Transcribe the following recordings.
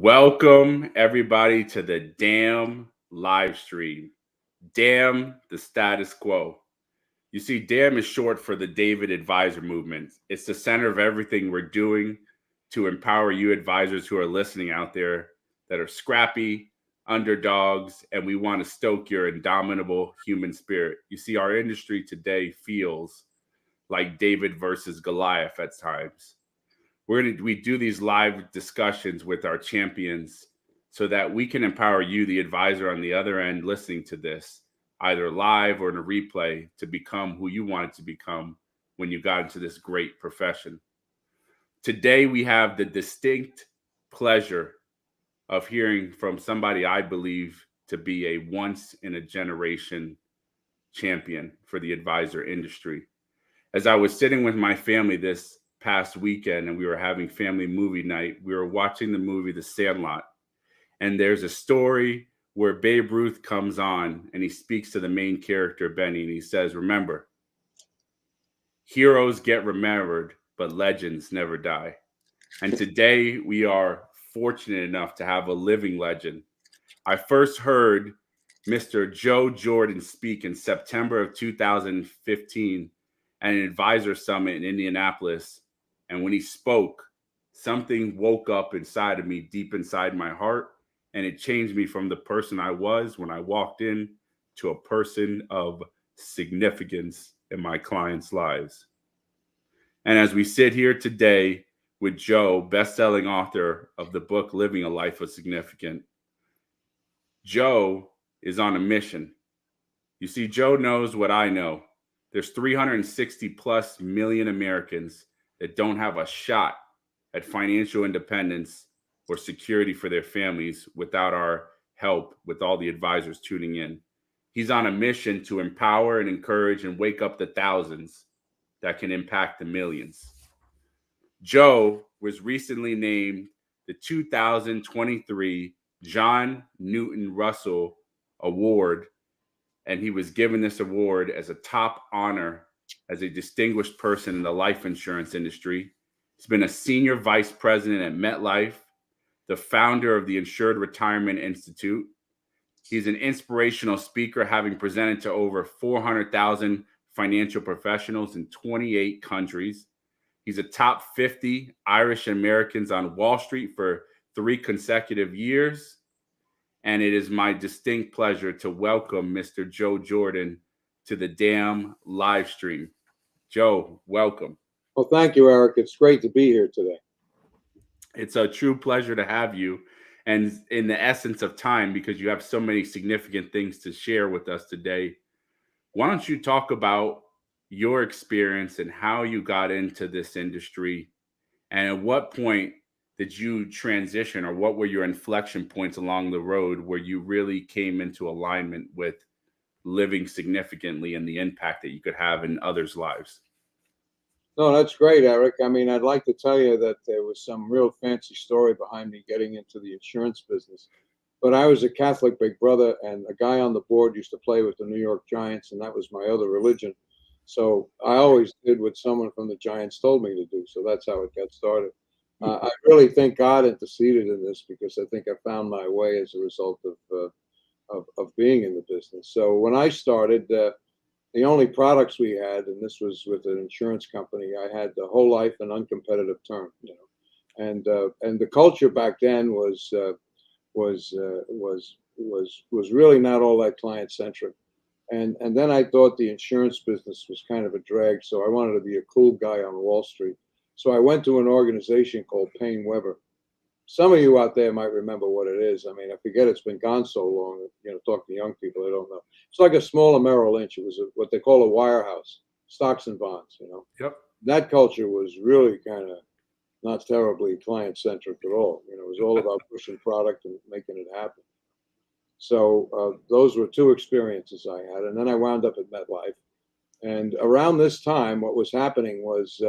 Welcome everybody to the D.A.M live stream. D.A.M, the status quo. You see, D.A.M is short for the David Advisor Movement. It's the center of everything we're doing to empower you advisors who are listening out there that are scrappy, underdogs, and we want to stoke your indomitable human spirit. You see, our industry today feels like David versus Goliath at times. We do these live discussions with our champions so that we can empower you, the advisor on the other end, listening to this, either live or in a replay, to become who you wanted to become when you got into this great profession. Today, we have the distinct pleasure of hearing from somebody I believe to be a once in a generation champion for the advisor industry. As I was sitting with my family this past weekend and we were having family movie night, we were watching the movie The Sandlot. And there's a story where Babe Ruth comes on and he speaks to the main character, Benny, and he says, "Remember, heroes get remembered, but legends never die." And today we are fortunate enough to have a living legend. I first heard Mr. Joe Jordan speak in September of 2015 at an advisor summit in Indianapolis. And when he spoke, something woke up inside of me, deep inside my heart, and it changed me from the person I was when I walked in to a person of significance in my clients' lives. And as we sit here today with Joe, best-selling author of the book Living a Life of Significance, Joe is on a mission. You see, Joe knows what I know. There's 360 plus million Americans that don't have a shot at financial independence or security for their families without our help, with all the advisors tuning in. He's on a mission to empower and encourage and wake up the thousands that can impact the millions. Joe was recently named the 2023 John Newton Russell Award, and he was given this award as a top honor as a distinguished person in the life insurance industry. He's been a senior vice president at MetLife, the founder of the Insured Retirement Institute. He's an inspirational speaker, having presented to over 400,000 financial professionals in 28 countries. He's a top 50 Irish Americans on Wall Street for 3 consecutive years. And it is my distinct pleasure to welcome Mr. Joe Jordan to the D.A.M live stream. Joe, welcome. Well, thank you, Eric. It's great to be here today. It's a true pleasure to have you. And in the essence of time, because you have so many significant things to share with us today, why don't you talk about your experience and how you got into this industry, and at what point did you transition, or what were your inflection points along the road where you really came into alignment with living significantly and the impact that you could have in others' lives? No, that's great, Eric. I mean, I'd like to tell you that there was some real fancy story behind me getting into the insurance business. But I was a Catholic big brother, and a guy on the board used to play with the New York Giants, and that was my other religion. So I always did what someone from the Giants told me to do. So that's how it got started. I really think God interceded in this, because I think I found my way as a result of being in the business. So when I started, the only products we had, and this was with an insurance company, I had the whole life and uncompetitive term, and the culture back then was really not all that client centric. And then I thought the insurance business was kind of a drag, so I wanted to be a cool guy on Wall Street. So I went to an organization called Paine Webber. Some of you out there might remember what it is. I mean, I forget, it's been gone so long. Talk to young people, they don't know. It's like a smaller Merrill Lynch. It was what they call a wirehouse, stocks and bonds. Yep. That culture was really kind of not terribly client centric at all. It was all about pushing product and making it happen. So those were 2 experiences I had, and then I wound up at MetLife. And around this time, what was happening was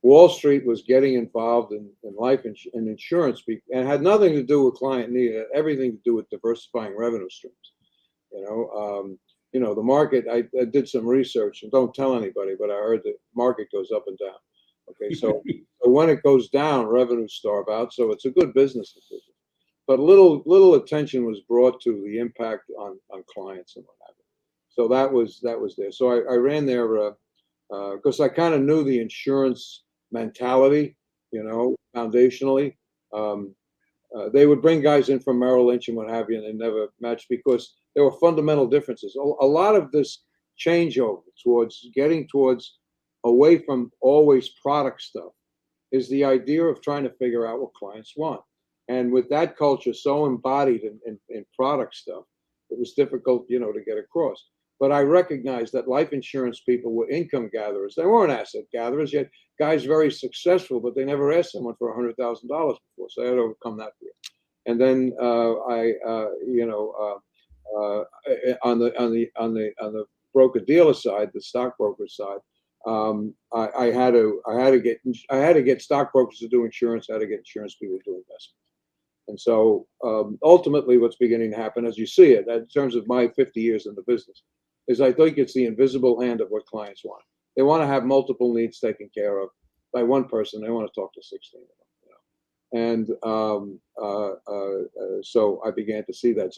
Wall Street was getting involved in life and insurance, and had nothing to do with client need. It had everything to do with diversifying revenue streams. The market. I did some research, and don't tell anybody, but I heard the market goes up and down. Okay, so when it goes down, revenues starve out. So it's a good business decision. but little attention was brought to the impact on clients and what have you. So that was there. So I ran there because I kind of knew the insurance mentality, foundationally. Um, they would bring guys in from Merrill Lynch and what have you, and they never matched because there were fundamental differences. A lot of this changeover towards away from always product stuff is the idea of trying to figure out what clients want. And with that culture so embodied in product stuff, it was difficult, to get across. But I recognized that life insurance people were income gatherers. They weren't asset gatherers, yet guys very successful, but they never asked someone for $100,000 before. So I had to overcome that fear. And then on the broker dealer side, the stockbroker side, I had to get stockbrokers to do insurance. I had to get insurance people to do investment. And so ultimately, what's beginning to happen, as you see it, in terms of my 50 years in the business, is I think it's the invisible hand of what clients want. They want to have multiple needs taken care of by one person. They want to talk to 16 of them. And so I began to see that.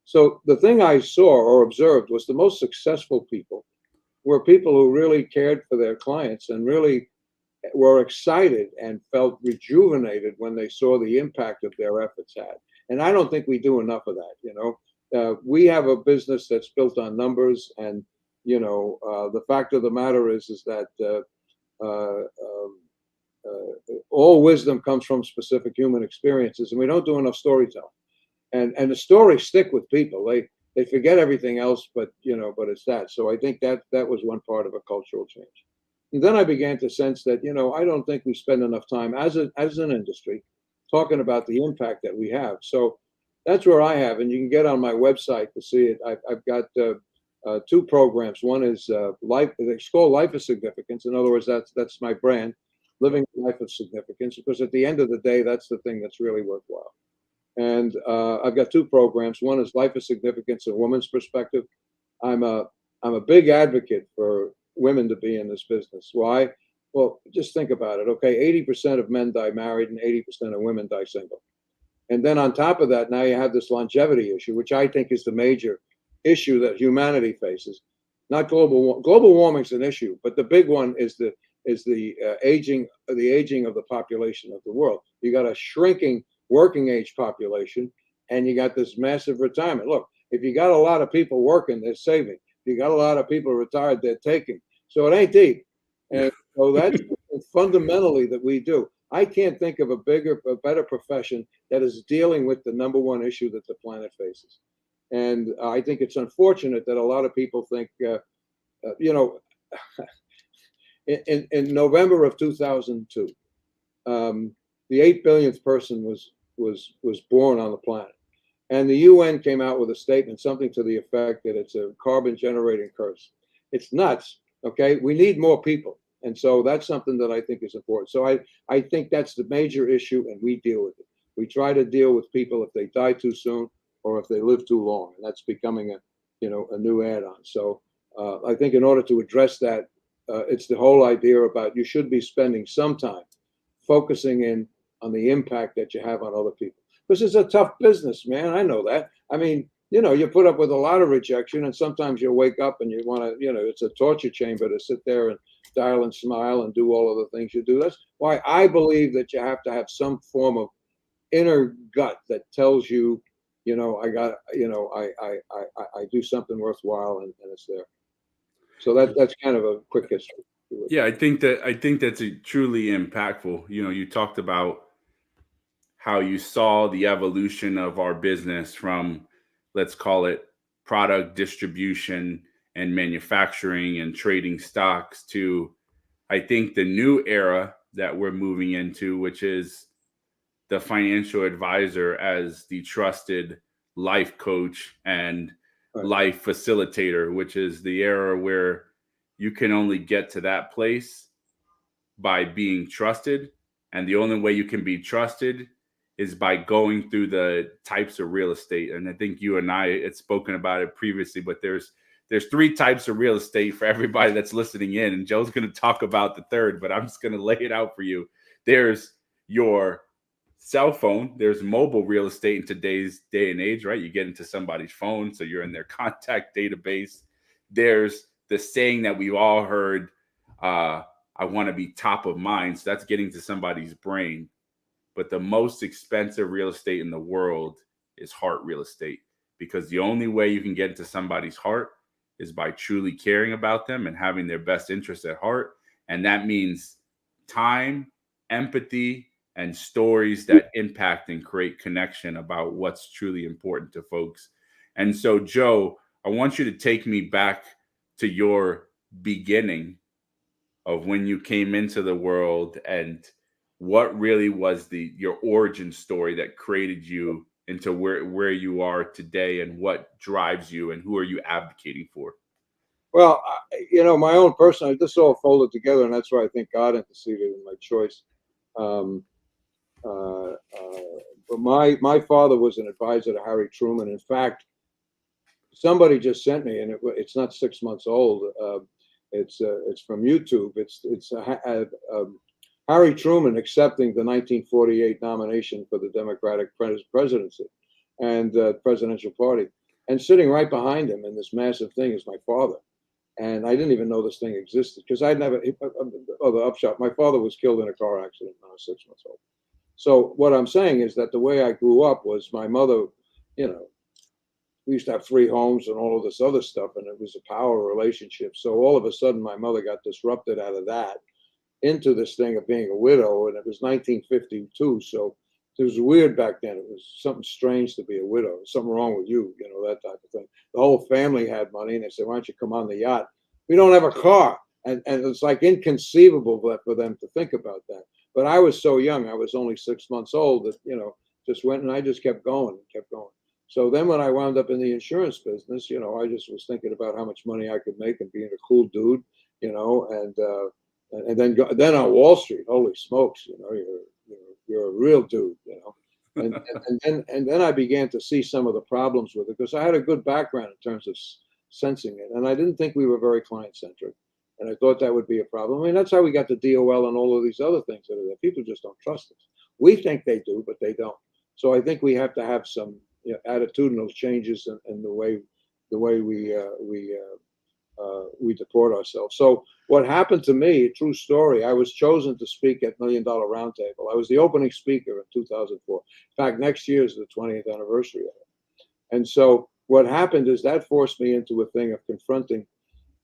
So the thing I saw or observed was the most successful people were people who really cared for their clients and really were excited and felt rejuvenated when they saw the impact of their efforts had. And I don't think we do enough of that. We have a business that's built on numbers, and the fact of the matter is that all wisdom comes from specific human experiences, and we don't do enough storytelling. And the stories stick with people. They forget everything else, but it's that. So I think that was one part of a cultural change. And then I began to sense that, I don't think we spend enough time as an industry talking about the impact that we have. So that's where I have, and you can get on my website to see it. I've got two programs. One is life. It's called Life of Significance. In other words, that's my brand, living a life of significance. Because at the end of the day, that's the thing that's really worthwhile. And I've got two programs. One is Life of Significance, a woman's perspective. I'm a big advocate for women to be in this business. Why? Well, just think about it. Okay, 80% of men die married and 80% of women die single. And then on top of that, now you have this longevity issue, which I think is the major issue that humanity faces. Not global warming is an issue, but the big one is the aging of the population of the world. You got a shrinking working age population, and you got this massive retirement. Look, if you got a lot of people working, they're saving. If you got a lot of people retired, they're taking. So it ain't deep. And so that's fundamentally that we do. I can't think of a better profession that is dealing with the number one issue that the planet faces. And I think it's unfortunate that a lot of people think, in November of 2002, the 8 billionth person was born on the planet. And the UN came out with a statement, something to the effect that it's a carbon generating curse. It's nuts. Okay. We need more people. And so that's something that I think is important. So I think that's the major issue, and we deal with it. We try to deal with people if they die too soon or if they live too long. And that's becoming a new add-on. So I think in order to address that, it's the whole idea about you should be spending some time focusing in on the impact that you have on other people. Because it's a tough business, man. I know that. I mean, you put up with a lot of rejection, and sometimes you wake up and you want to, it's a torture chamber to sit there and dial and smile and do all of the things you do. That's why I believe that you have to have some form of inner gut that tells you, I got, I do something worthwhile, and it's there. So that's kind of a quick history. Yeah, I think that's a truly impactful. You talked about how you saw the evolution of our business from, let's call it, product distribution and manufacturing and trading stocks to, I think, the new era that we're moving into, which is the financial advisor as the trusted life coach and life facilitator, which is the era where you can only get to that place by being trusted. And the only way you can be trusted is by going through the types of real estate. And I think you and I had spoken about it previously, but there's three types of real estate for everybody that's listening in. And Joe's going to talk about the third, but I'm just going to lay it out for you. There's your cell phone. There's mobile real estate in today's day and age, right? You get into somebody's phone, so you're in their contact database. There's the saying that we've all heard, I want to be top of mind. So that's getting to somebody's brain. But the most expensive real estate in the world is heart real estate, because the only way you can get into somebody's heart is by truly caring about them and having their best interests at heart. And that means time, empathy, and stories that impact and create connection about what's truly important to folks. And so, Joe, I want you to take me back to your beginning of when you came into the world, and what really was your origin story that created you into where you are today, and what drives you, and who are you advocating for? Well, my own personal, this all folded together, and that's why I think God interceded in my choice. Um, but my father was an advisor to Harry Truman. In fact, somebody just sent me, and it's not 6 months old. It's from YouTube. It's Harry Truman accepting the 1948 nomination for the Democratic presidency and presidential party, and sitting right behind him in this massive thing is my father. And I didn't even know this thing existed because I'd never. Oh, the upshot: my father was killed in a car accident when I was 6 months old. So what I'm saying is that the way I grew up was my mother, you know, we used to have 3 homes and all of this other stuff, and it was a power relationship. So all of a sudden, my mother got disrupted out of that into this thing of being a widow, and it was 1952. So it was weird back then. It was something strange to be a widow. Something wrong with you, that type of thing. The whole family had money, and they said, "Why don't you come on the yacht?" We don't have a car, and it's like inconceivable for them to think about that. But I was so young; I was only 6 months old. That just went, and I just kept going and kept going. So then when I wound up in the insurance business, I just was thinking about how much money I could make and being a cool dude, and then on Wall Street, holy smokes, you're a real dude, and then I began to see some of the problems with it because I had a good background in terms of sensing it, and I didn't think we were very client centric, and I thought that would be a problem. I mean, that's how we got the DOL and all of these other things that are there. People just don't trust us. We think they do, but they don't. So I think we have to have some attitudinal changes in the way we deport ourselves. So what happened to me, a true story, I was chosen to speak at $1 Million Roundtable. I was the opening speaker in 2004. In fact, next year is the 20th anniversary of it. And so what happened is that forced me into a thing of confronting,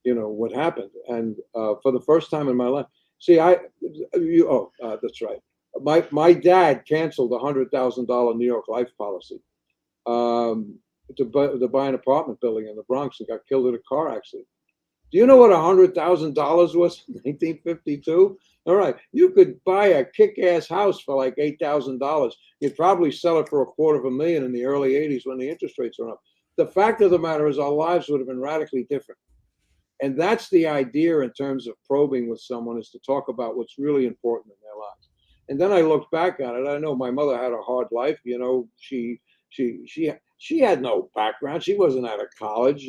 what happened. And for the first time in my life, see, that's right. My dad canceled a $100,000 New York life policy to buy an apartment building in the Bronx, and got killed in a car accident. Do you know what $100,000 was in 1952? All right, you could buy a kick-ass house for like $8,000. You'd probably sell it for $250,000 in the early '80s when the interest rates went up. The fact of the matter is, our lives would have been radically different. And that's the idea in terms of probing with someone, is to talk about what's really important in their lives. And then I looked back on it. I know my mother had a hard life. She had no background. She wasn't out of college.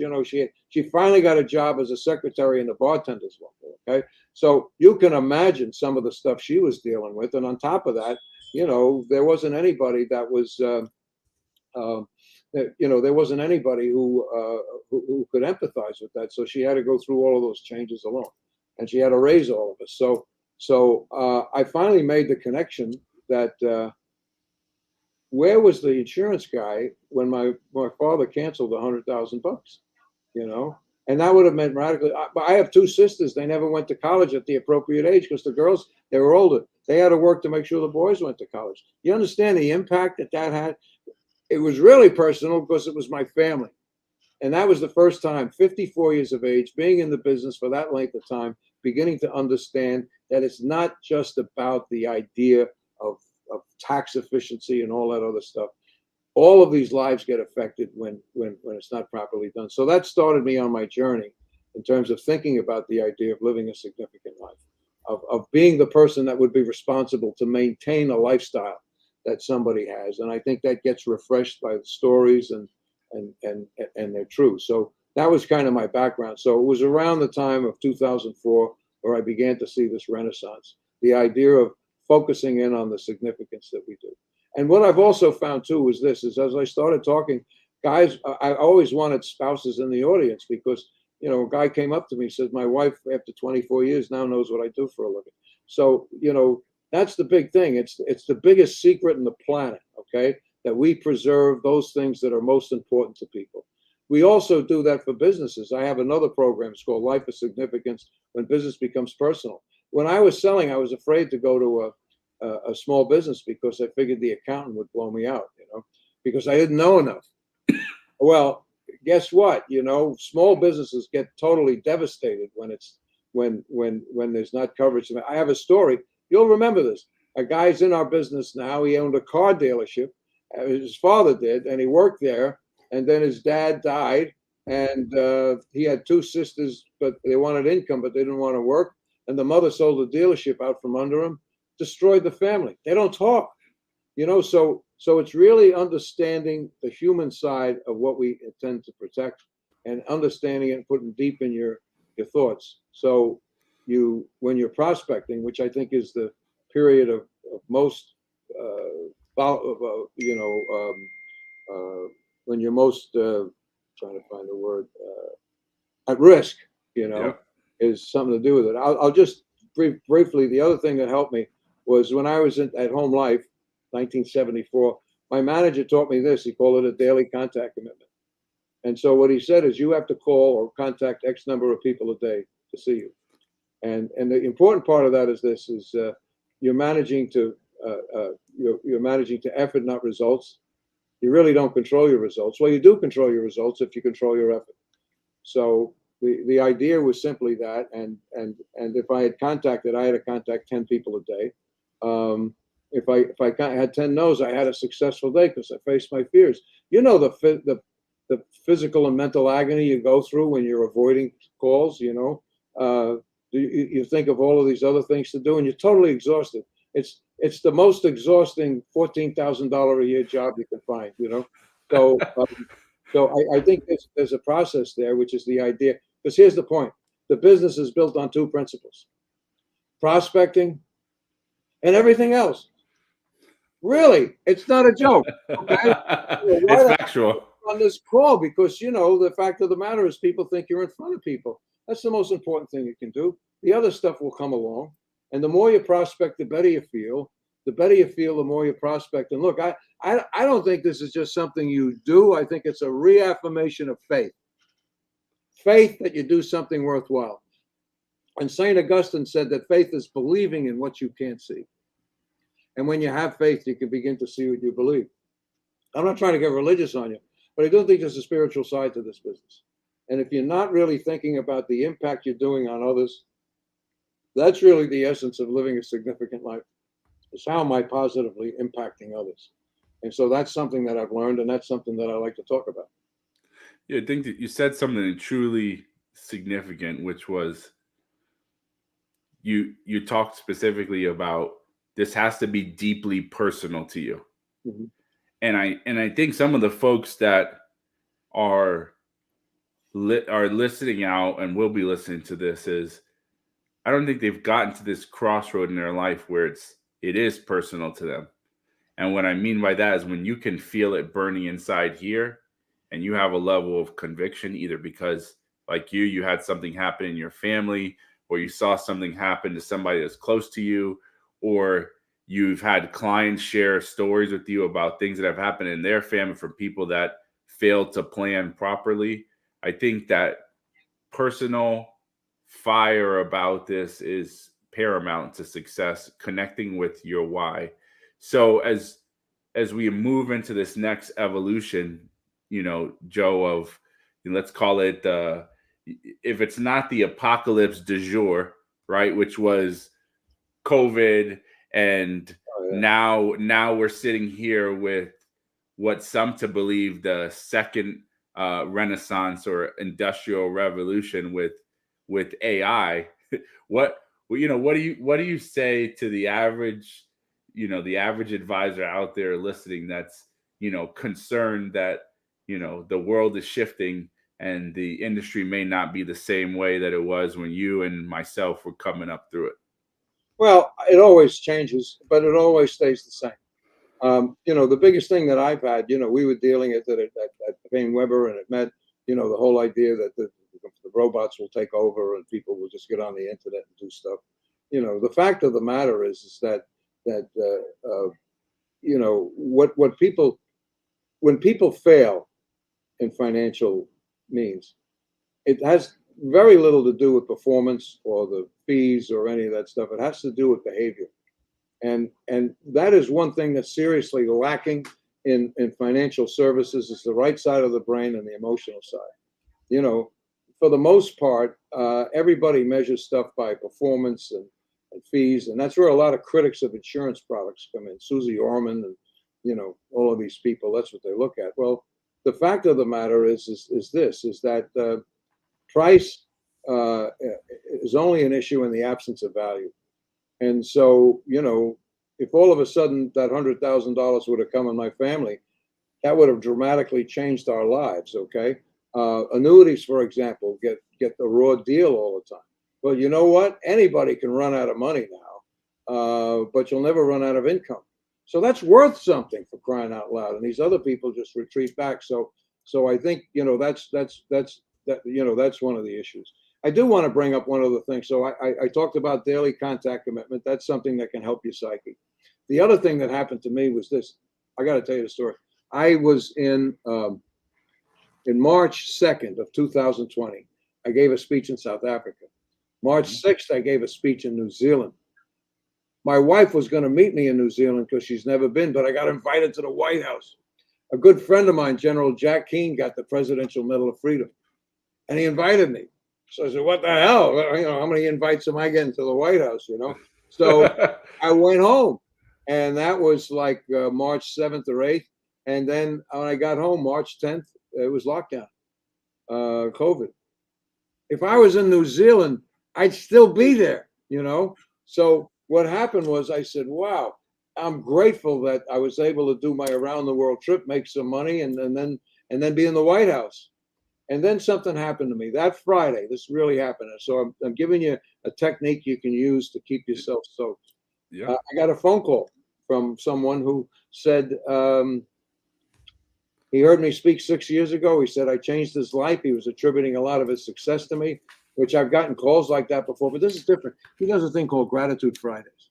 She finally got a job as a secretary in the bartenders local. Okay, so you can imagine some of the stuff she was dealing with. And on top of that, there wasn't anybody that was, there wasn't anybody who could empathize with that. So she had to go through all of those changes alone, and she had to raise all of us. So I finally made the connection that. Where was the insurance guy when my father canceled $100,000? And that would have meant radically. I have 2 sisters. They never went to college at the appropriate age because the girls, they were older. They had to work to make sure the boys went to college. You understand the impact that had? It was really personal because it was my family. And that was the first time, 54 years of age, being in the business for that length of time, beginning to understand that it's not just about the idea of tax efficiency and all that other stuff. All of these lives get affected when it's not properly done. So that started me on my journey in terms of thinking about the idea of living a significant life, of being the person that would be responsible to maintain a lifestyle that somebody has. And I think that gets refreshed by the stories and they're true. So that was kind of my background. So it was around the time of 2004 where I began to see this renaissance, the idea of focusing in on the significance that we do. And what I've also found too is this: is as I started talking, guys, I always wanted spouses in the audience because a guy came up to me and says, "My wife, after 24 years, now knows what I do for a living." So that's the big thing. It's the biggest secret in the planet. Okay, that we preserve those things that are most important to people. We also do that for businesses. I have another program. It's called Life of Significance when business becomes personal. When I was selling, I was afraid to go to a small business because I figured the accountant would blow me out, because I didn't know enough. Well, guess what? Small businesses get totally devastated when there's not coverage. I have a story. You'll remember this. A guy's in our business now. He owned a car dealership. His father did, and he worked there. And then his dad died, and he had two sisters, but they wanted income, but they didn't want to work. And the mother sold the dealership out from under him, destroyed the family. They don't talk, so it's really understanding the human side of what we intend to protect and understanding it and putting deep in your thoughts. So when you're prospecting, which I think is the period of most, when you're most trying to find a word at risk, Yeah. is something to do with it. I'll just briefly. The other thing that helped me was when I was at Home Life, 1974. My manager taught me this. He called it a daily contact commitment. And so what he said is you have to call or contact X number of people a day to see you. And the important part of that is this: is you're managing to effort, not results. You really don't control your results. Well, you do control your results if you control your effort. So the idea was simply that, and if I had contacted, I had to contact 10 people a day. If I had 10 no's, I had a successful day because I faced my fears. The physical and mental agony you go through when you're avoiding calls. You think of all of these other things to do, and you're totally exhausted. It's the most exhausting $14,000 a year job you can find. So I think there's a process there, which is the idea. Because here's the point: the business is built on two principles: prospecting and everything else. Really, it's not a joke. Okay, It's factual. on this call because the fact of the matter is people think you're in front of people. That's the most important thing you can do. The other stuff will come along, and the more you prospect, the better you feel. The better you feel, the more you prospect. And look, I don't think this is just something you do. I think it's a reaffirmation of faith. Faith that you do something worthwhile. And St. Augustine said that faith is believing in what you can't see. And when you have faith, you can begin to see what you believe. I'm not trying to get religious on you, but I do think there's a spiritual side to this business. And if you're not really thinking about the impact you're doing on others, that's really the essence of living a significant life. Is how am I positively impacting others? And so that's something that I've learned, and that's something that I like to talk about. Yeah, I think that you said something truly significant, which was you talked specifically about this has to be deeply personal to you. Mm-hmm. And I think some of the folks that are listening out and will be listening to this is I don't think they've gotten to this crossroad in their life where it is personal to them. And what I mean by that is when you can feel it burning inside here and you have a level of conviction, either because like you had something happen in your family, or you saw something happen to somebody that's close to you, or you've had clients share stories with you about things that have happened in their family from people that failed to plan properly. I think that personal fire about this is paramount to success, connecting with your why. So as we move into this next evolution, Joe, of let's call it if it's not the apocalypse du jour, right, which was COVID, and now we're sitting here with what some to believe the second renaissance or industrial revolution with AI. What do you say to the average advisor out there listening that's concerned that the world is shifting and the industry may not be the same way that it was when you and myself were coming up through it? Well, it always changes, but it always stays the same. The biggest thing that I've had, we were dealing at Payne Weber, and it meant, the whole idea that the robots will take over and people will just get on the internet and do stuff. The fact of the matter is that what people when people fail in financial means, it has very little to do with performance or the fees or any of that stuff. It has to do with behavior. And that is one thing that's seriously lacking in financial services, is the right side of the brain and the emotional side. For the most part, everybody measures stuff by performance and fees, and that's where a lot of critics of insurance products come in. Susie Orman and all of these people. That's what they look at. Well, the fact of the matter is that price is only an issue in the absence of value. And so, if all of a sudden that $100,000 would have come in my family, that would have dramatically changed our lives. Okay. Annuities, for example, get the raw deal all the time. Well, you know what? Anybody can run out of money now, but you'll never run out of income. So that's worth something, for crying out loud. And these other people just retreat back. So I think that's one of the issues. I do want to bring up one other thing. So I talked about daily contact commitment. That's something that can help your psyche. The other thing that happened to me was this. I got to tell you the story. I was in March 2nd of 2020. I gave a speech in South Africa. March 6th, I gave a speech in New Zealand. My wife was going to meet me in New Zealand because she's never been, but I got invited to the White House. A good friend of mine, General Jack Keane, got the Presidential Medal of Freedom, and he invited me. So I said, what the hell? How many invites am I getting to the White House, So I went home, and that was like March 7th or 8th. And then when I got home, March 10th, it was lockdown, COVID. If I was in New Zealand, I'd still be there, So what happened was I said, wow, I'm grateful that I was able to do my around the world trip, make some money, and then be in the White House. And then something happened to me that Friday. This really happened. So I'm giving you a technique you can use to keep yourself soaked. Yeah. I got a phone call from someone who said he heard me speak 6 years ago. He said I changed his life. He was attributing a lot of his success to me, which I've gotten calls like that before, but this is different. He does a thing called Gratitude Fridays.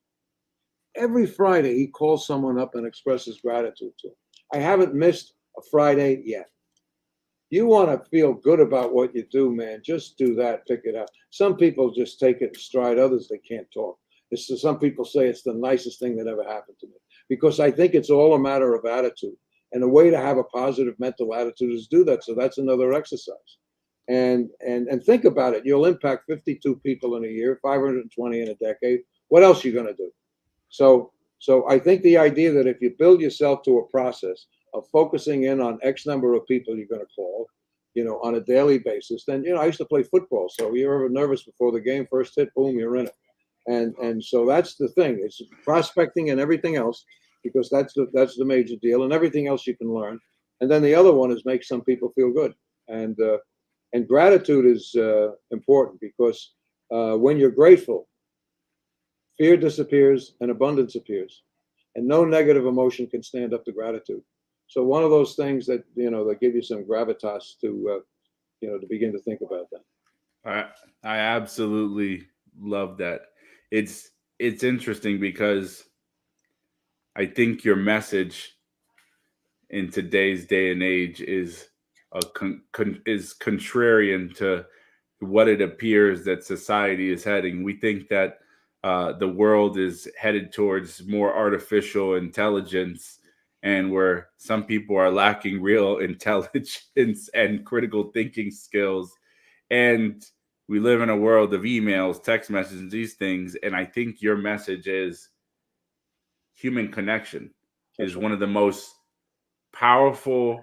Every Friday, he calls someone up and expresses gratitude to him. I haven't missed a Friday yet. You want to feel good about what you do, man, just do that, pick it up. Some people just take it in stride. Others, they can't talk. Some people say it's the nicest thing that ever happened to me, because I think it's all a matter of attitude. And the way to have a positive mental attitude is do that. So that's another exercise. And think about it. You'll impact 52 people in a year, 520 in a decade. What else are you going to do? So I think the idea that if you build yourself to a process of focusing in on X number of people you're going to call, on a daily basis, then, I used to play football. So you're ever nervous before the game, first hit, boom, you're in it. And so that's the thing. It's prospecting and everything else, because that's the major deal, and everything else you can learn. And then the other one is make some people feel good. And gratitude is important, because when you're grateful, fear disappears and abundance appears, and no negative emotion can stand up to gratitude. So one of those things that that give you some gravitas to to begin to think about that. I absolutely love that. It's interesting because I think your message in today's day and age is is contrarian to what it appears that society is heading. We think that the world is headed towards more artificial intelligence, and where some people are lacking real intelligence and critical thinking skills. And we live in a world of emails, text messages, these things. And I think your message is human connection is one of the most powerful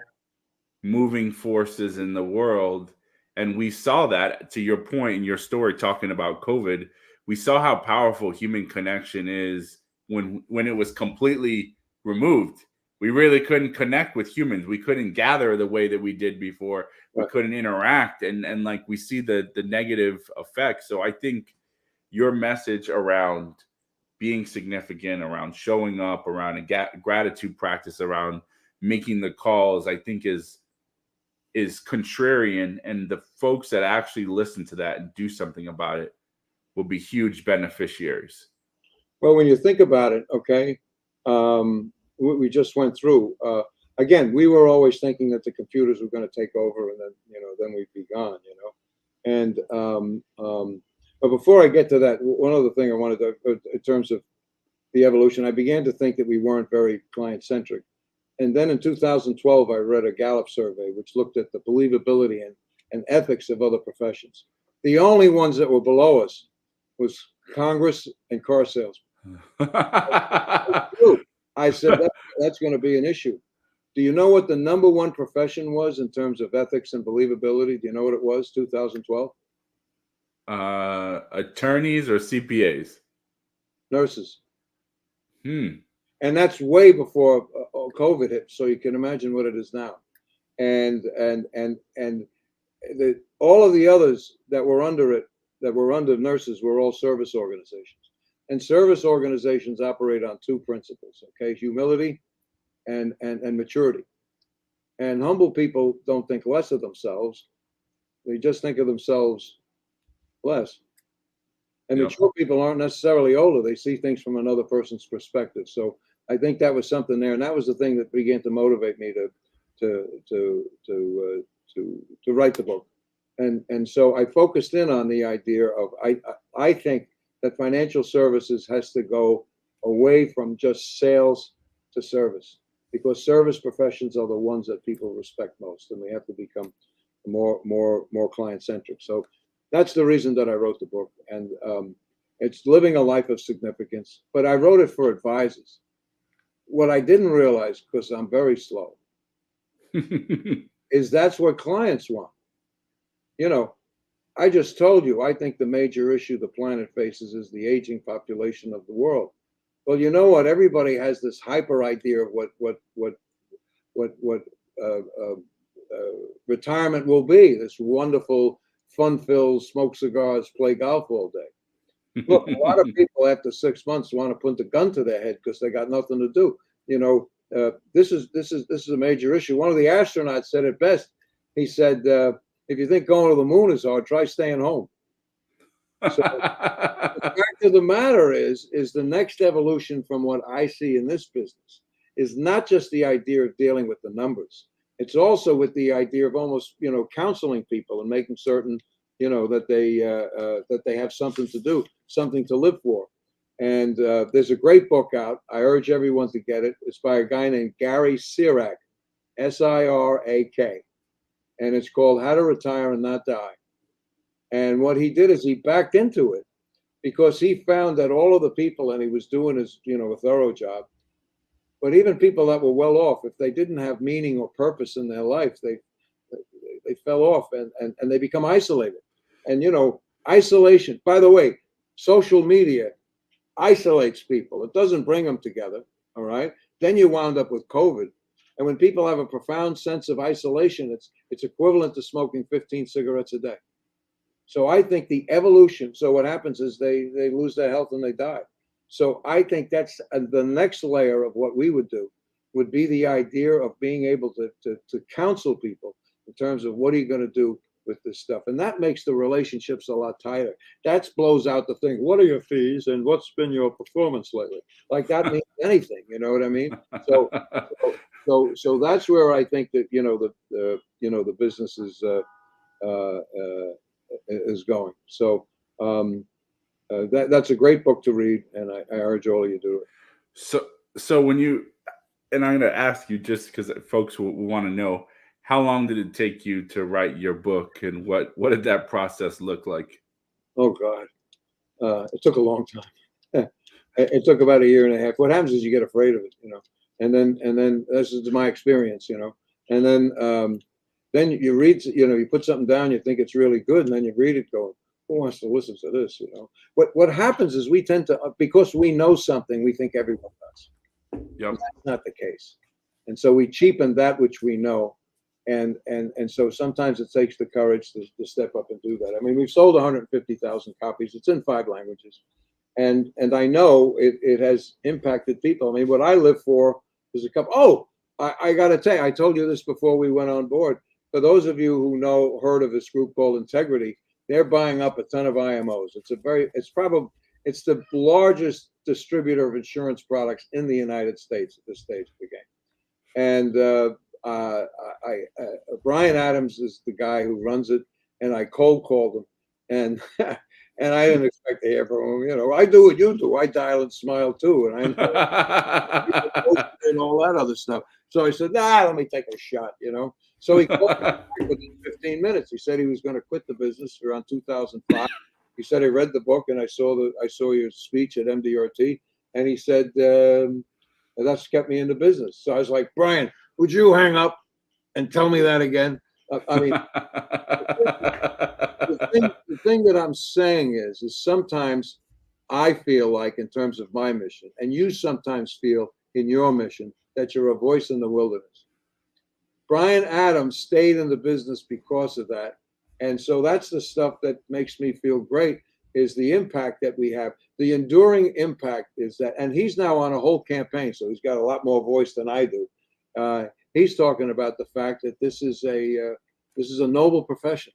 moving forces in the world. And we saw that, to your point in your story talking about COVID, we saw how powerful human connection is when it was completely removed. We really couldn't connect with humans. We couldn't gather the way that we did before. We couldn't interact. And like we see the negative effects. So I think your message around being significant, around showing up, around a gratitude practice, around making the calls, I think is contrarian, and the folks that actually listen to that and do something about it will be huge beneficiaries. Well, when you think about it, okay, we just went through. Again, we were always thinking that the computers were going to take over, and then we'd be gone, And but before I get to that, one other thing I wanted to, in terms of the evolution, I began to think that we weren't very client-centric. And then in 2012, I read a Gallup survey which looked at the believability and ethics of other professions. The only ones that were below us was Congress and car salesmen. I said that's going to be an issue. Do you know what the number one profession was in terms of ethics and believability? Do you know what it was, 2012? Attorneys or CPAs? Nurses. Hmm. And that's way before COVID hit, so you can imagine what it is now. And all of the others that were under it, that were under nurses, were all service organizations. And service organizations operate on two principles, okay? Humility and maturity. And humble people don't think less of themselves. They just think of themselves less. And mature people aren't necessarily older. They see things from another person's perspective. So I think that was something there, and that was the thing that began to motivate me to write the book. And so I focused in on the idea of I think that financial services has to go away from just sales to service, because service professions are the ones that people respect most, and they have to become more client-centric. So that's the reason that I wrote the book, and it's living a life of significance. But I wrote it for advisors. What I didn't realize, because I'm very slow, is that's what clients want. I just told you, I think the major issue the planet faces is the aging population of the world. Well, you know what? Everybody has this hyper idea of what retirement will be. This wonderful, fun-filled, smoke cigars, play golf all day. Look, a lot of people after 6 months want to put the gun to their head because they got nothing to do. This is a major issue. One of the astronauts said it best. He said, if you think going to the moon is hard, try staying home. So the fact of the matter is the next evolution from what I see in this business is not just the idea of dealing with the numbers. It's also with the idea of almost, counseling people and making certain, that they have something to do, something to live for. And there's a great book out. I urge everyone to get it. It's by a guy named Gary Sirak, Sirak. And it's called How to Retire and Not Die. And what he did is he backed into it because he found that all of the people, and he was doing his, a thorough job, but even people that were well off, if they didn't have meaning or purpose in their life, they fell off and they become isolated. And, isolation, by the way, social media isolates people. It doesn't bring them together, all right? Then you wound up with COVID. And when people have a profound sense of isolation, it's equivalent to smoking 15 cigarettes a day. So I think the evolution, so what happens is they lose their health and they die. So I think that's the next layer of what we would do, would be the idea of being able to counsel people in terms of what are you going to do with this stuff. And that makes the relationships a lot tighter. That blows out the thing, what are your fees and what's been your performance lately? Like that means anything, you know what I mean? So that's where I think that, the business is going. So that's a great book to read, and I urge all of you to do it. So when you, and I'm going to ask you just because folks will want to know, how long did it take you to write your book, and what did that process look like? Oh God, it took a long time. It took about 1.5 years. What happens is you get afraid of it, and then this is my experience, and then you read, you put something down, you think it's really good, and then you read it going, who wants to listen to this? What happens is we tend to, because we know something, we think everyone does. Yep. That's not the case. And so we cheapen that which we know. And so sometimes it takes the courage to step up and do that. I mean, we've sold 150,000 copies. It's in 5 languages. And I know it has impacted people. I mean, what I live for is a couple. Oh, I got to tell you, I told you this before we went on board. For those of you who heard of this group called Integrity, they're buying up a ton of IMOs. It's the largest distributor of insurance products in the United States at this stage of the game. And Brian Adams is the guy who runs it, and I cold called him, and and I didn't expect to hear from him. You know, I do what you do. I dial and smile too, and I know and all that other stuff. So I said, nah, let me take a shot. You know. So he called me within 15 minutes. He said he was going to quit the business around 2005. He said he read the book, and I saw your speech at MDRT, and he said. And that's kept me in the business. So I was like, Brian, would you hang up and tell me that again? I mean, the thing that I'm saying is sometimes I feel like, in terms of my mission, and you sometimes feel in your mission, that you're a voice in the wilderness. Brian Adams stayed in the business because of that. And so that's the stuff that makes me feel great, is the impact that we have. The enduring impact is that, and he's now on a whole campaign, so he's got a lot more voice than I do. He's talking about the fact that this is a noble profession.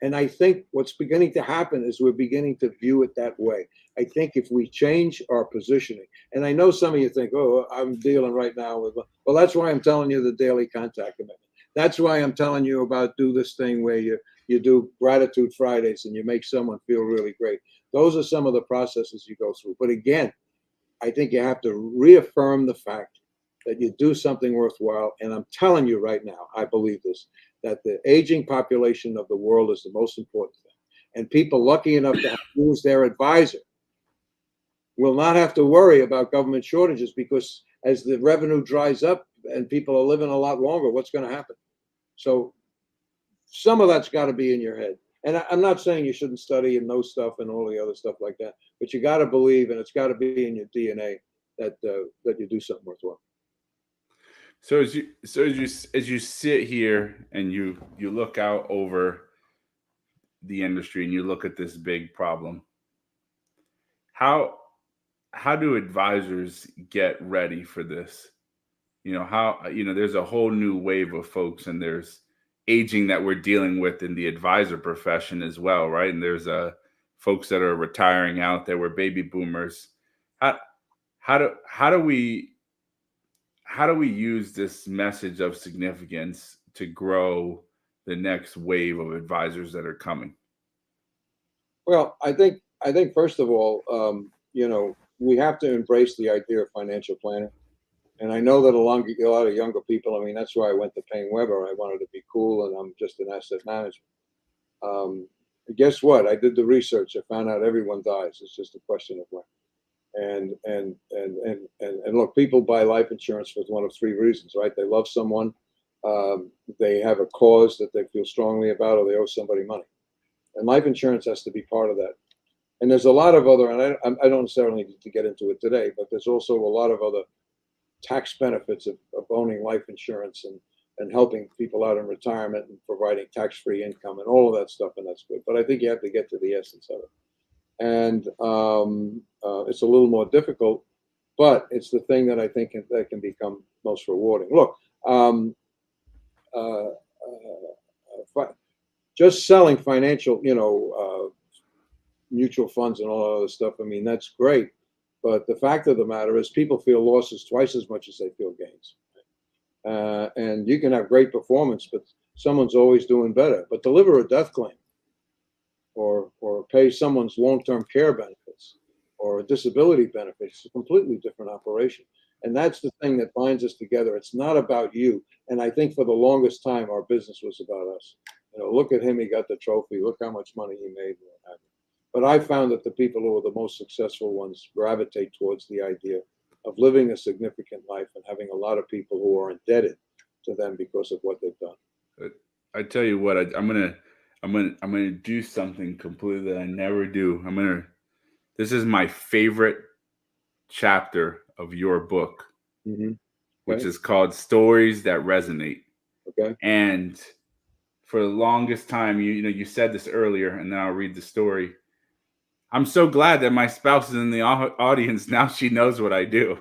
And I think what's beginning to happen is we're beginning to view it that way. I think if we change our positioning, and I know some of you think, oh, I'm dealing right now with, well, that's why I'm telling you the daily contact commitment. That's why I'm telling you about do this thing where you do gratitude Fridays and you make someone feel really great. Those are some of the processes you go through. But again, I think you have to reaffirm the fact that you do something worthwhile. And I'm telling you right now, I believe this, that the aging population of the world is the most important thing. And people lucky enough to use their advisor will not have to worry about government shortages, because as the revenue dries up and people are living a lot longer, what's going to happen? So some of that's got to be in your head. And I'm not saying you shouldn't study and know stuff and all the other stuff like that, but you got to believe, and it's got to be in your DNA that you do something worthwhile. So as you sit here and you look out over the industry and you look at this big problem, how do advisors get ready for this? You know, there's a whole new wave of folks, and there's aging that we're dealing with in the advisor profession as well, right? And there's folks that are retiring out there, we're baby boomers. How do we use this message of significance to grow the next wave of advisors that are coming? Well, I think first of all, we have to embrace the idea of financial planning. And I know that a lot of younger people, I mean, that's why I went to Payne Weber. I wanted to be cool, and I'm just an asset management. Guess what? I did the research. I found out everyone dies. It's just a question of when. And look, people buy life insurance for one of three reasons, right? They love someone, they have a cause that they feel strongly about, or they owe somebody money. And life insurance has to be part of that. And there's a lot of other, and I don't necessarily need to get into it today, but there's also a lot of other tax benefits of owning life insurance and helping people out in retirement and providing tax-free income and all of that stuff, and that's good. But I think you have to get to the essence of it. And it's a little more difficult, but it's the thing that I think that can become most rewarding. Look, just selling financial, mutual funds and all that other stuff, I mean, that's great. But the fact of the matter is people feel losses twice as much as they feel gains. And you can have great performance, but someone's always doing better. But deliver a death claim or pay someone's long-term care benefits or a disability benefits is a completely different operation. And that's the thing that binds us together. It's not about you. And I think for the longest time, our business was about us. Look at him. He got the trophy. Look how much money he made. But I found that the people who are the most successful ones gravitate towards the idea of living a significant life and having a lot of people who are indebted to them because of what they've done. I tell you what, I'm gonna do something completely that I never do. This is my favorite chapter of your book, Mm-hmm. which is called Stories That Resonate. Okay. And for the longest time, you said this earlier, and then I'll read the story. I'm so glad that my spouse is in the audience. Now she knows what I do.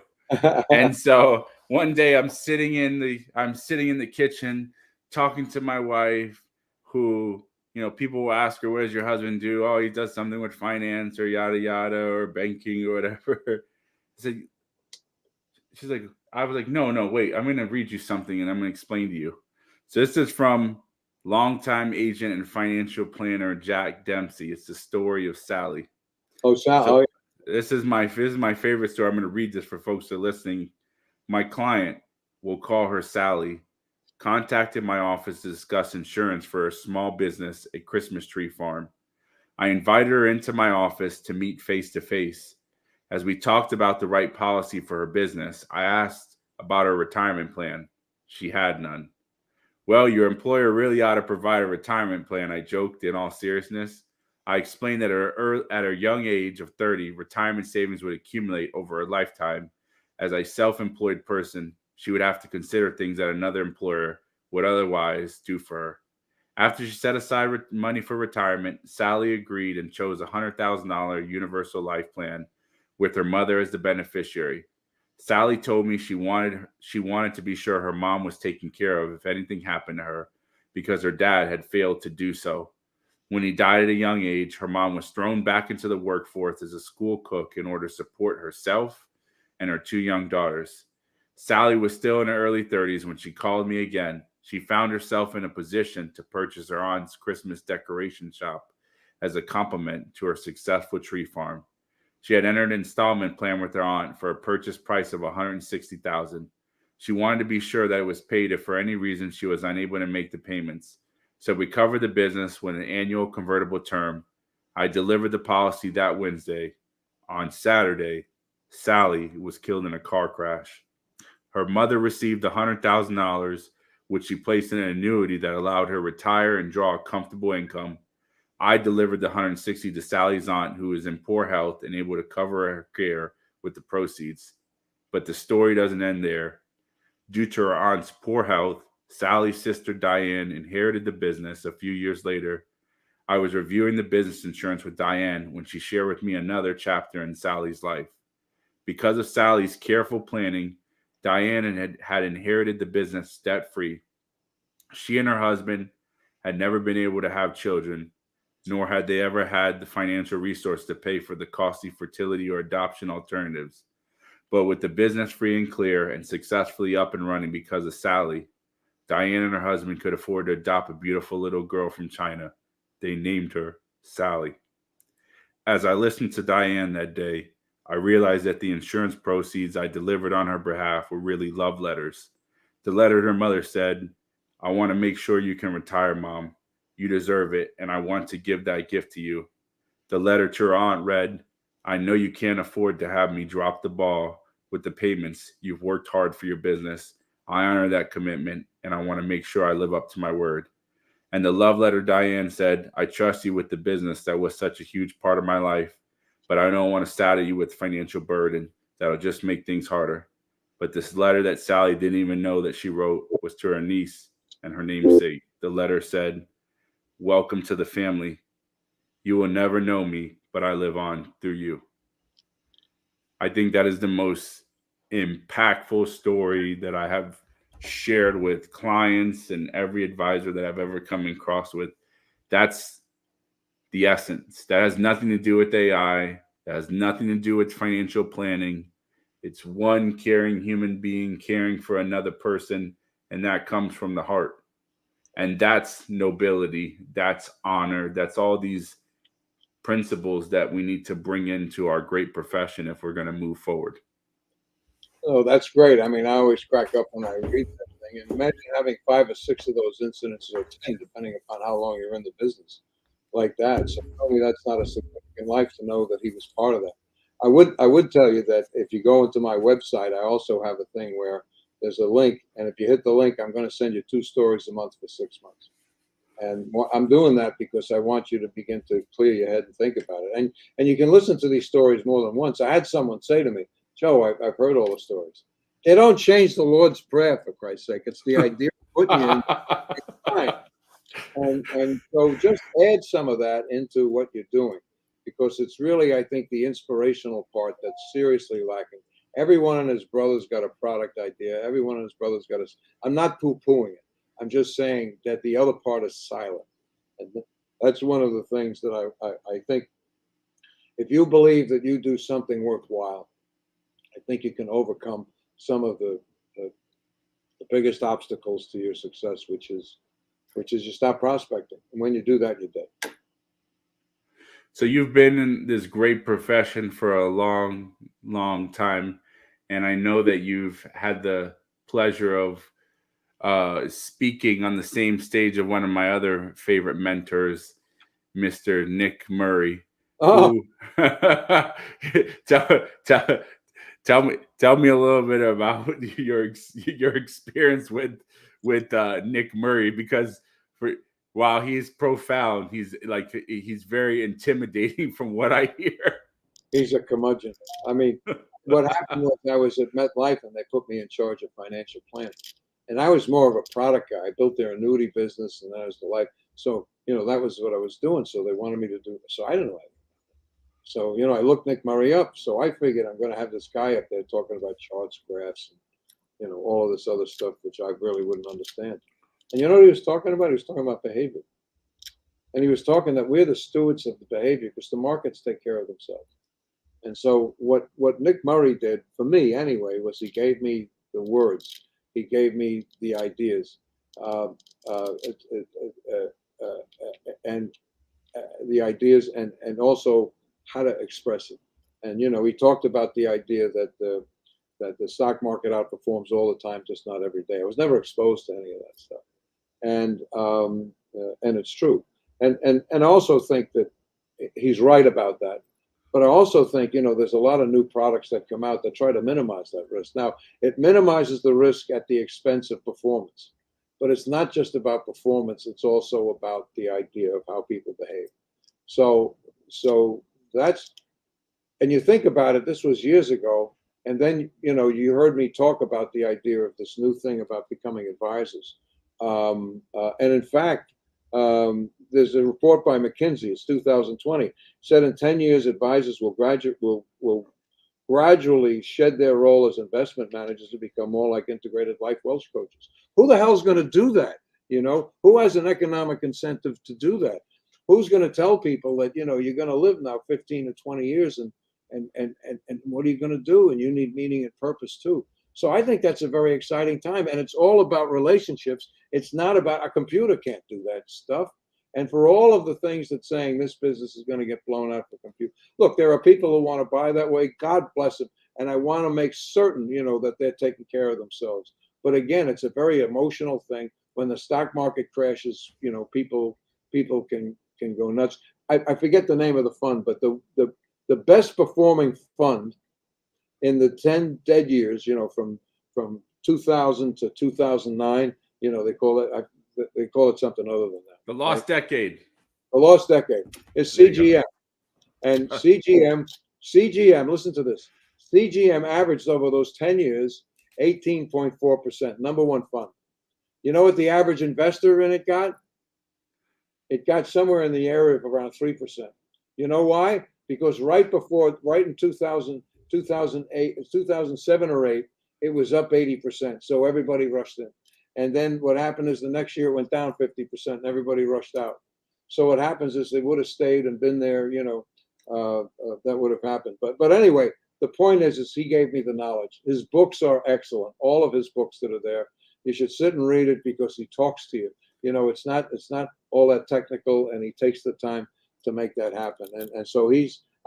And so one day I'm sitting in the kitchen talking to my wife, who, people will ask her, what does your husband do? Oh, he does something with finance or yada yada or banking or whatever. I said, she's like, I was like, no, wait, I'm gonna read you something and I'm gonna explain to you. So this is from longtime agent and financial planner Jack Dempsey. It's the story of Sally. Oh, Sal. So Oh, this is my favorite story. I'm going to read this for folks that are listening. My client, we'll call her Sally, contacted my office to discuss insurance for a small business, a Christmas tree farm. I invited her into my office to meet face to face. As we talked about the right policy for her business, I asked about her retirement plan. She had none. Well, your employer really ought to provide a retirement plan, I joked in all seriousness. I explained that at her young age of 30, retirement savings would accumulate over her lifetime. As a self-employed person, she would have to consider things that another employer would otherwise do for her. After she set aside money for retirement, Sally agreed and chose a $100,000 universal life plan with her mother as the beneficiary. Sally told me she wanted to be sure her mom was taken care of if anything happened to her, because her dad had failed to do so. When he died at a young age, her mom was thrown back into the workforce as a school cook in order to support herself and her two young daughters. Sally was still in her early 30s when she called me again. She found herself in a position to purchase her aunt's Christmas decoration shop as a compliment to her successful tree farm. She had entered an installment plan with her aunt for a purchase price of $160,000. She wanted to be sure that it was paid if for any reason she was unable to make the payments. So we covered the business with an annual convertible term. I delivered the policy that Wednesday. On Saturday, Sally was killed in a car crash. Her mother received $100,000, which she placed in an annuity that allowed her to retire and draw a comfortable income. I delivered the 160 to Sally's aunt, who is in poor health and able to cover her care with the proceeds. But the story doesn't end there. Due to her aunt's poor health, Sally's sister Diane inherited the business a few years later. I was reviewing the business insurance with Diane when she shared with me another chapter in Sally's life. Because of Sally's careful planning, Diane had inherited the business debt-free. She and her husband had never been able to have children, nor had they ever had the financial resource to pay for the costly fertility or adoption alternatives. But with the business free and clear and successfully up and running because of Sally, Diane and her husband could afford to adopt a beautiful little girl from China. They named her Sally. As I listened to Diane that day, I realized that the insurance proceeds I delivered on her behalf were really love letters. The letter her mother said, I want to make sure you can retire, Mom. You deserve it, and I want to give that gift to you. The letter to her aunt read, I know you can't afford to have me drop the ball with the payments. You've worked hard for your business. I honor that commitment, and I want to make sure I live up to my word. And the love letter Diane said, I trust you with the business that was such a huge part of my life, but I don't want to saddle you with financial burden that'll just make things harder. But this letter that Sally didn't even know that she wrote was to her niece and her namesake. The letter said, welcome to the family. You will never know me, but I live on through you. I think that is the most impactful story that I have shared with clients and every advisor that I've ever come across with. That's the essence. That has nothing to do with AI. That has nothing to do with financial planning. It's one caring human being caring for another person, and that comes from the heart. And that's nobility. That's honor. That's all these principles that we need to bring into our great profession if we're going to move forward. Oh, that's great. I mean, I always crack up when I read that thing. And imagine having 5 or 6 of those incidents, or 10, depending upon how long you're in the business, like that. So probably that's not a significant life to know that he was part of that. I would tell you that if you go into my website, I also have a thing where there's a link, and if you hit the link, I'm going to send you 2 stories a month for 6 months. And I'm doing that because I want you to begin to clear your head and think about it. And you can listen to these stories more than once. I had someone say to me, Joe, I've heard all the stories. They don't change the Lord's Prayer, for Christ's sake. It's the idea of putting you in time. And so just add some of that into what you're doing. because it's really, I think, the inspirational part that's seriously lacking. Every one of his brothers got a product idea. Every one of his brothers got a. I'm not poo-pooing it. I'm just saying that the other part is silent. And that's one of the things that I think if you believe that you do something worthwhile, I think you can overcome some of the biggest obstacles to your success, which is you stop prospecting. And when you do that, you're dead. So you've been in this great profession for a long, long time, and I know that you've had the pleasure of speaking on the same stage of one of my other favorite mentors, Mr. Nick Murray, Oh, who tell, tell, tell me a little bit about your experience with Nick Murray, because for while he's profound, he's very intimidating from what I hear. he's a curmudgeon. I mean, what happened was I was at MetLife and they put me in charge of financial planning. And I was more of a product guy. I built their annuity business and that was the life. So, that was what I was doing. So they wanted me to do. So I didn't know. So, I looked Nick Murray up. So I figured I'm going to have this guy up there talking about charts, graphs, and, all of this other stuff, which I really wouldn't understand. And you know what he was talking about? He was talking about behavior. And he was talking that we're the stewards of the behavior because the markets take care of themselves. And so what Nick Murray did for me anyway was he gave me the words, he gave me the ideas, and the ideas, and also how to express it. And he talked about the idea that the stock market outperforms all the time, just not every day. I was never exposed to any of that stuff, and it's true. And I also think that he's right about that. But I also think, there's a lot of new products that come out that try to minimize that risk. Now, it minimizes the risk at the expense of performance. But it's not just about performance. It's also about the idea of how people behave. So that's, and you think about it, this was years ago. And then, you heard me talk about the idea of this new thing about becoming advisors. And in fact, there's a report by McKinsey, it's 2020, said in 10 years, advisors will gradually shed their role as investment managers to become more like integrated life wealth coaches. Who the hell's going to do that? Who has an economic incentive to do that? Who's going to tell people that, you're going to live now 15 to 20 years and what are you going to do? And you need meaning and purpose too. So I think that's a very exciting time. And it's all about relationships. It's not about, a computer can't do that stuff. And for all of the things that saying this business is going to get blown out for computer. Look, there are people who want to buy that way. God bless them. And I want to make certain, that they're taking care of themselves. But again, it's a very emotional thing. When the stock market crashes, people can go nuts. I forget the name of the fund, but the best performing fund in the 10 dead years, from 2000 to 2009, they call it something other than that. The lost decade. The lost decade is CGM. And CGM, listen to this. CGM averaged over those 10 years 18.4%, number one fund. You know what the average investor in it got? It got somewhere in the area of around 3%. You know why? Because right in 2008, 2007 or 8, it was up 80%. So everybody rushed in. And then what happened is the next year it went down 50% and everybody rushed out. So what happens is they would have stayed and been there, that would have happened. But anyway, the point is he gave me the knowledge. His books are excellent. All of his books that are there. You should sit and read it because he talks to you. It's not all that technical, and he takes the time to make that happen. And so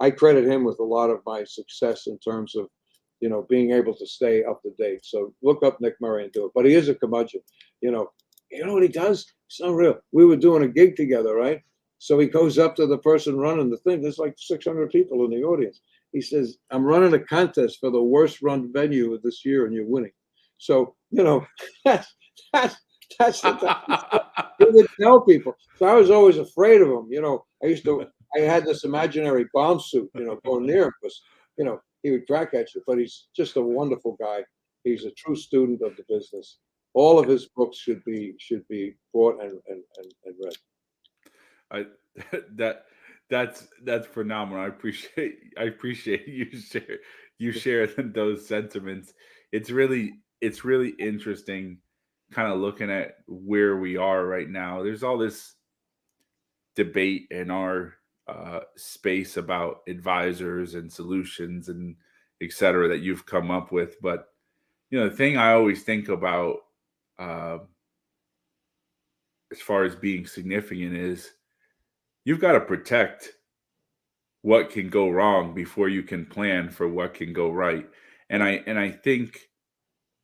I credit him with a lot of my success in terms of, being able to stay up to date. So look up Nick Murray and do it. But he is a curmudgeon. You know what he does? It's unreal. We were doing a gig together, right? So he goes up to the person running the thing. There's like 600 people in the audience. He says, "I'm running a contest for the worst run venue of this year, and you're winning." So that's the he would tell people. So I was always afraid of him. I had this imaginary bomb suit, going near him because, he would crack at you. But he's just a wonderful guy. He's a true student of the business. All of his books should be bought and read. I, that That's phenomenal. I appreciate you share those sentiments. It's really interesting kind of looking at where we are right now. There's all this debate in our space about advisors and solutions and et cetera that you've come up with. But the thing I always think about uh, as far as being significant is you've got to protect what can go wrong before you can plan for what can go right. And I think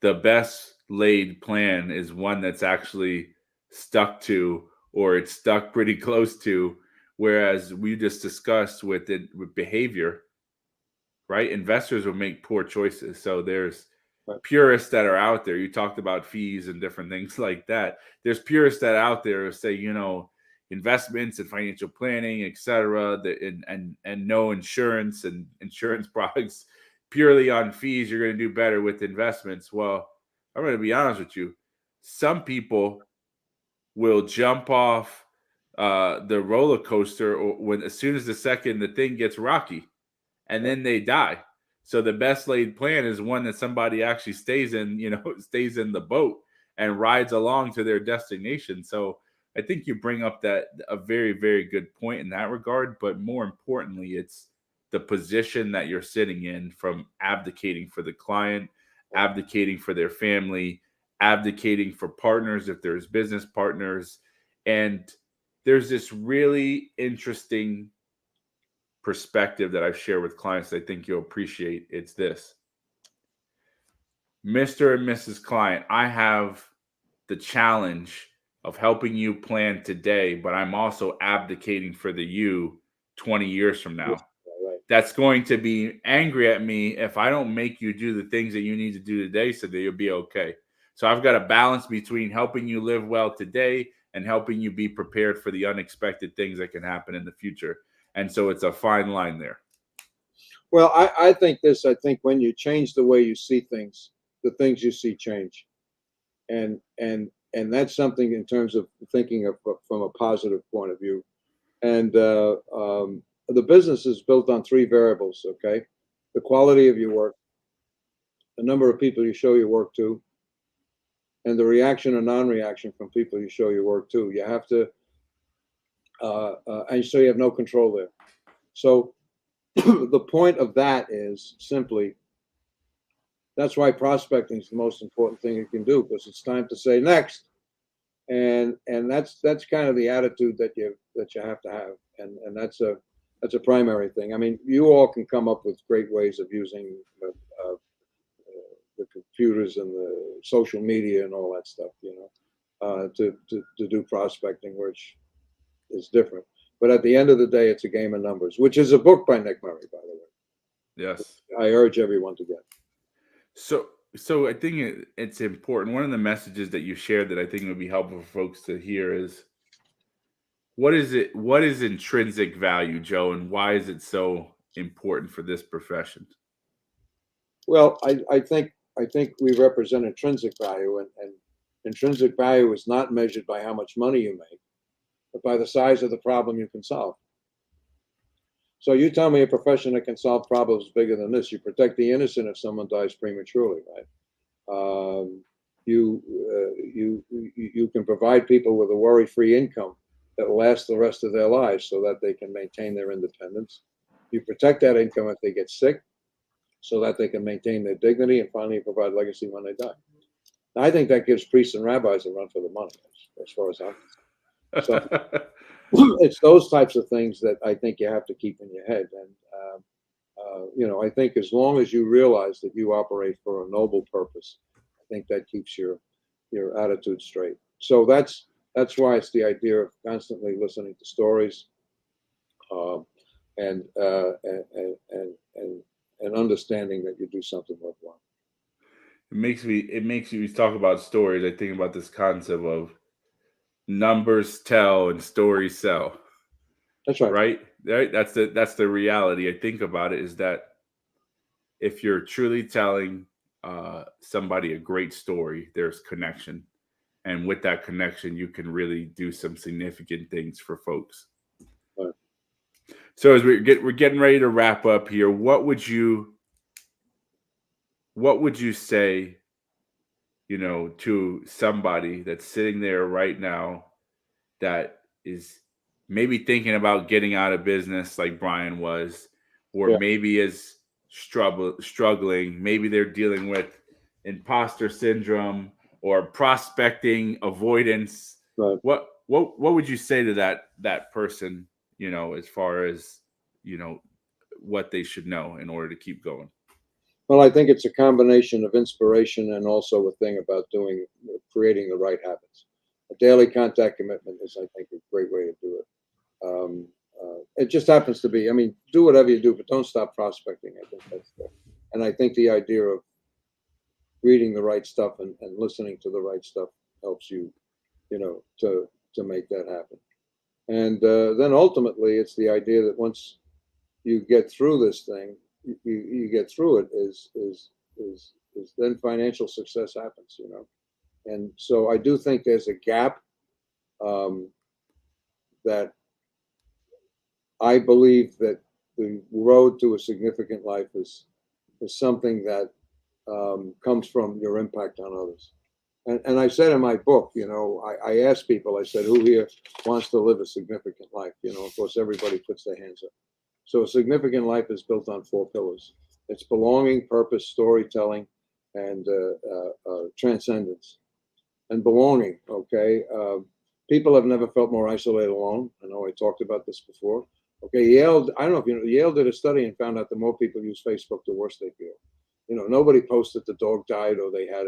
the best laid plan is one that's actually stuck to, or it's stuck pretty close to, whereas we just discussed with behavior, right? Investors will make poor choices. So there's Right. purists that are out there. You talked about fees and different things like that. There's purists that are out there who say, investments and financial planning, et cetera, and no insurance and insurance products purely on fees. You're going to do better with investments. Well, I'm going to be honest with you. Some people will jump off the roller coaster as soon as the thing gets rocky, and then they die. So the best laid plan is one that somebody actually stays in, stays in the boat and rides along to their destination. So I think you bring up that a very, very good point in that regard. But more importantly, it's the position that you're sitting in, from abdicating for the client, abdicating for their family, abdicating for partners if there's business partners. And there's this really interesting perspective that I've shared with clients that I think you'll appreciate. It's this: Mr. and Mrs. Client, I have the challenge of helping you plan today, but I'm also abdicating for the you 20 years from Yeah, now. right. That's going to be angry at me if I don't make you do the things that you need to do today so that you'll be okay. So I've got a balance between helping you live well today and helping you be prepared for the unexpected things that can happen in the future. And so it's a fine line there. Well, I think this. I think when you change the way you see things, the things you see change, and that's something in terms of thinking of from a positive point of view. And the business is built on three variables. Okay, the quality of your work, the number of people you show your work to, and the reaction or non-reaction from people you show your work to. You have to, and so you have no control there. So the point of that is simply, that's why prospecting is the most important thing you can do, because it's time to say next, and that's kind of the attitude that you have to have, and that's a primary thing. I mean, you all can come up with great ways of using the computers and the social media and all that stuff, to do prospecting, which is different. But at the end of the day, it's a game of numbers, which is a book by Nick Murray, by the way. Yes. I urge everyone to get. So I think it's important. One of the messages that you shared that I think would be helpful for folks to hear is, what is it? What is intrinsic value, Joe, and why is it so important for this profession? Well, I think we represent intrinsic value, and intrinsic value is not measured by how much money you make, but by the size of the problem you can solve. So you tell me a profession that can solve problems bigger than this. You protect the innocent if someone dies prematurely, right? You can provide people with a worry-free income that will last the rest of their lives so that they can maintain their independence. You protect that income if they get sick so that they can maintain their dignity, and finally provide legacy when they die. Now, I think that gives priests and rabbis a run for the money, as far as I'm concerned. So it's those types of things that I think you have to keep in your head. And I think as long as you realize that you operate for a noble purpose, I think that keeps your attitude straight. So that's why it's the idea of constantly listening to stories, um, and, uh, and and and and understanding that you do something worthwhile. It makes you talk about stories. I think about this concept of numbers tell and stories sell, That's right. right? Right. That's the reality. I think about it is that if you're truly telling somebody a great story, there's connection, and with that connection, you can really do some significant things for folks. Right. So as we're getting ready to wrap up here, what would you say, to somebody that's sitting there right now that is maybe thinking about getting out of business like Brian was, or Yeah. maybe is struggling, maybe they're dealing with imposter syndrome or prospecting avoidance. Right. What would you say to that person, as far as, what they should know in order to keep going? Well, I think it's a combination of inspiration and also a thing about creating the right habits. A daily contact commitment is, I think, a great way to do it. It just happens to be. I mean, do whatever you do, but don't stop prospecting. I think and I think the idea of reading the right stuff and listening to the right stuff helps you, to make that happen. And then ultimately, it's the idea that once you get through this thing, you get through it is then financial success happens. And so I do think there's a gap um, that I believe that the road to a significant life is something that comes from your impact on others. And I said in my book, I asked people, I said, who here wants to live a significant life? Of course, everybody puts their hands up. So a significant life is built on 4 pillars. It's belonging, purpose, storytelling, and transcendence. And belonging, okay? People have never felt more isolated alone. I know I talked about this before. Okay, Yale, I don't know if you know, Yale did a study and found out the more people use Facebook, the worse they feel. Nobody posted the dog died or they had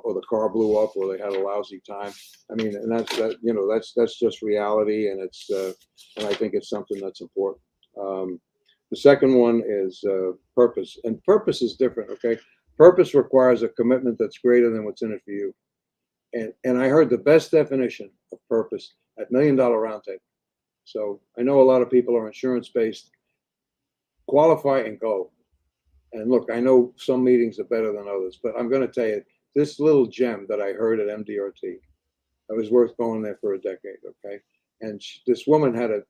or the car blew up or they had a lousy time. I mean, and that's just reality, and and I think it's something that's important. The second one is purpose, and purpose is different. Okay, purpose requires a commitment that's greater than what's in it for you. And I heard the best definition of purpose at $1 Million Roundtable. So I know a lot of people are insurance based. Qualify and go. And look, I know some meetings are better than others, but I'm going to tell you this little gem that I heard at MDRT. It was worth going there for a decade. Okay, and this woman had a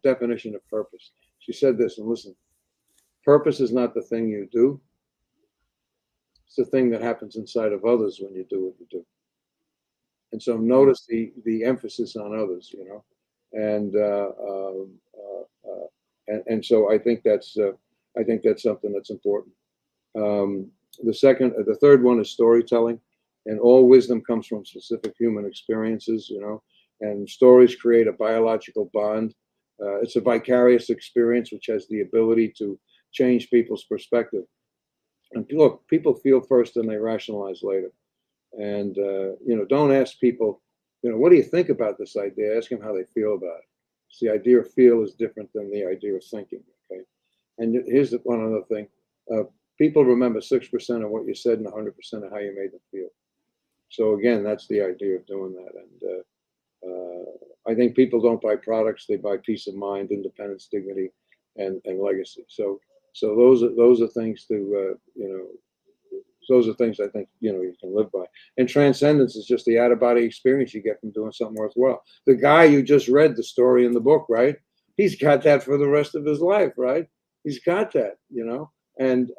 definition of purpose. She said this, and listen, purpose is not the thing you do; it's the thing that happens inside of others when you do what you do. And so notice the emphasis on others, and so I think that's something that's important. The third one is storytelling, and all wisdom comes from specific human experiences, and stories create a biological bond. It's a vicarious experience which has the ability to change people's perspective. And look, people feel first and they rationalize later. And don't ask people, what do you think about this idea? Ask them how they feel about it. So the idea of feel is different than the idea of thinking. Okay, and here's one other thing: people remember 6% of what you said and 100% of how you made them feel. So again, that's the idea of doing that. And I think people don't buy products; they buy peace of mind, independence, dignity, and legacy. So those are things to those are things I think you can live by. And transcendence is just the out of body experience you get from doing something worthwhile. The guy you just read the story in the book, right? He's got that for the rest of his life, right? He's got that, And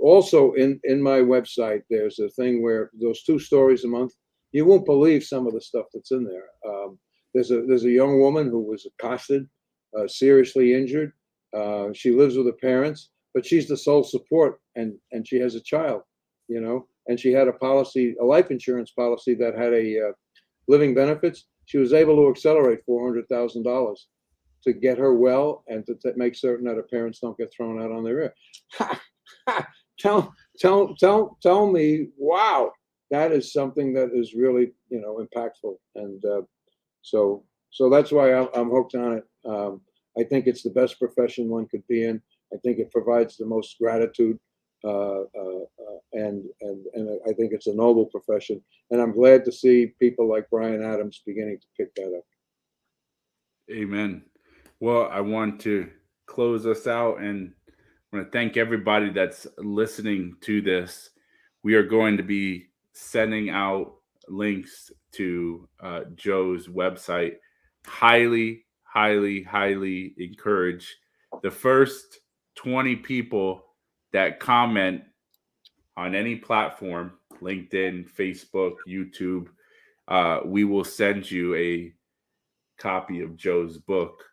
also in my website, there's a thing where those 2 stories a month. You won't believe some of the stuff that's in there. There's a young woman who was accosted, seriously injured. She lives with her parents, but she's the sole support, and she has a child, and she had a life insurance policy that had a living benefits. She was able to accelerate $400,000 to get her well and to make certain that her parents don't get thrown out on their ear. Tell me, wow, that is something that is really impactful, and so that's why I'm hooked on it. I think it's the best profession one could be in. I think it provides the most gratitude, and I think it's a noble profession. And I'm glad to see people like Brian Adams beginning to pick that up. Amen. Well, I want to close us out, and I want to thank everybody that's listening to this. We are going to be sending out links to Joe's website. Highly, highly, highly encourage the first 20 people that comment on any platform, LinkedIn, Facebook, YouTube, we will send you a copy of Joe's book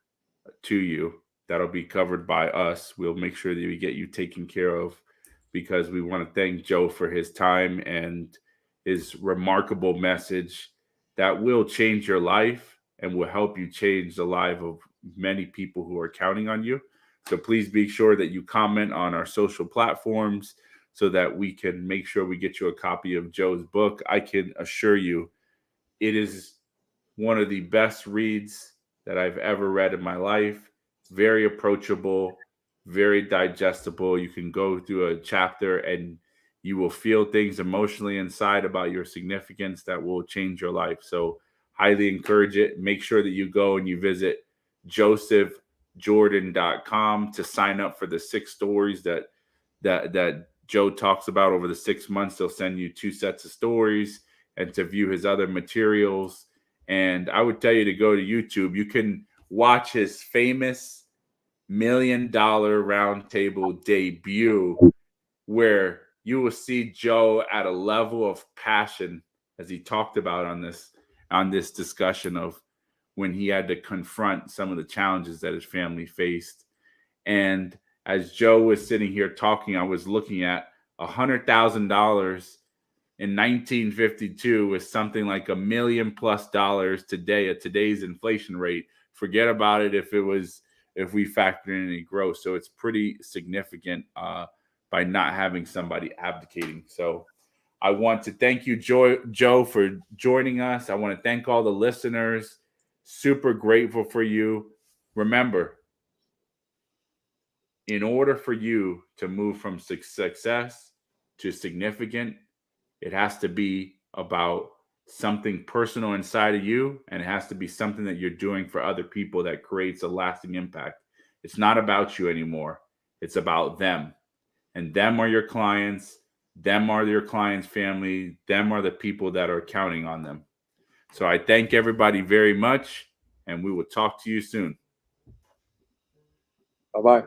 to you. That'll be covered by us. We'll make sure that we get you taken care of, because we want to thank Joe for his time and his remarkable message that will change your life and will help you change the life of many people who are counting on you. So please be sure that you comment on our social platforms so that we can make sure we get you a copy of Joe's book. I can assure you it is one of the best reads that I've ever read in my life. Very approachable, very digestible. You can go through a chapter and you will feel things emotionally inside about your significance that will change your life. So highly encourage it. Make sure that you go and you visit josephjordan.com to sign up for the 6 stories that Joe talks about over the 6 months. They'll send you 2 sets of stories and to view his other materials. And I would tell you to go to YouTube. You can watch his famous $1 Million Roundtable debut, where you will see Joe at a level of passion, as he talked about on this discussion of when he had to confront some of the challenges that his family faced. And as Joe was sitting here talking, I was looking at $100,000 in 1952 was something like $1 million+ today at today's inflation rate. Forget about it if we factor in any growth. So it's pretty significant by not having somebody abdicating. So I want to thank you, Joe, for joining us. I want to thank all the listeners. Super grateful for you. Remember, in order for you to move from success to significant, it has to be about something personal inside of you, and it has to be something that you're doing for other people that creates a lasting impact. It's not about you anymore. It's about them. And them are your clients. Them are your clients' family. Them are the people that are counting on them. So I thank everybody very much, and we will talk to you soon. Bye-bye.